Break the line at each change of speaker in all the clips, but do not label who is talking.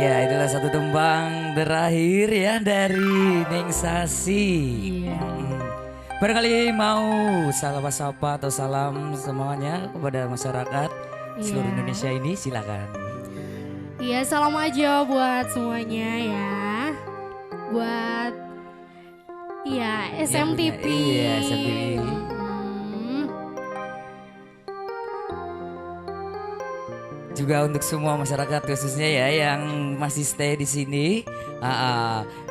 ya itulah satu tembang terakhir ya dari Neng Sasi.
Iya.
Barangkali mau salam sapa atau salam semuanya kepada masyarakat seluruh
Iya.
Indonesia ini, silakan.
Iya, salam aja buat semuanya ya. Buat SMTV.
Iya, SMTV.
Hmm,
Juga untuk semua masyarakat khususnya ya yang masih stay di sini.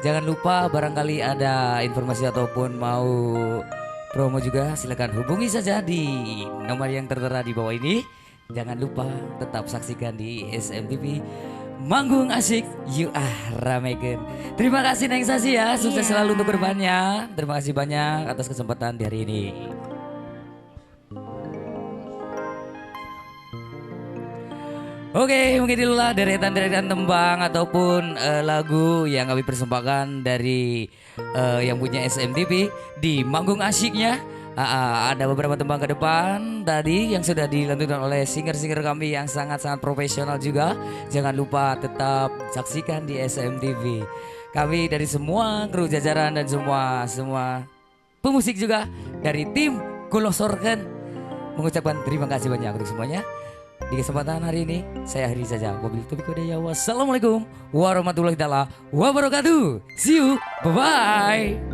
Jangan lupa barangkali ada informasi ataupun mau promo juga silakan hubungi saja di nomor yang tertera di bawah ini. Jangan lupa tetap saksikan di SMTV Manggung Asik You Ramekeun. Terima kasih Neng Sasi ya, sukses
Iya.
selalu untuk kedepannya. Terima kasih banyak atas kesempatan di hari ini. Oke, mungkin itulah deretan-deretan tembang ataupun lagu yang kami persembahkan dari yang punya SMTV di Manggung Asyiknya. Ada beberapa tembang ke depan tadi yang sudah dilantunkan oleh singer-singer kami yang sangat-sangat profesional juga. Jangan lupa tetap saksikan di SMTV. Kami dari semua kru jajaran dan semua pemusik juga dari tim Kulosorken mengucapkan terima kasih banyak untuk semuanya. Di kesempatan hari ini saya akhiri saja. Wabillahi taufiq walhidayah. Wassalamualaikum warahmatullahi wabarakatuh. See you. Bye bye.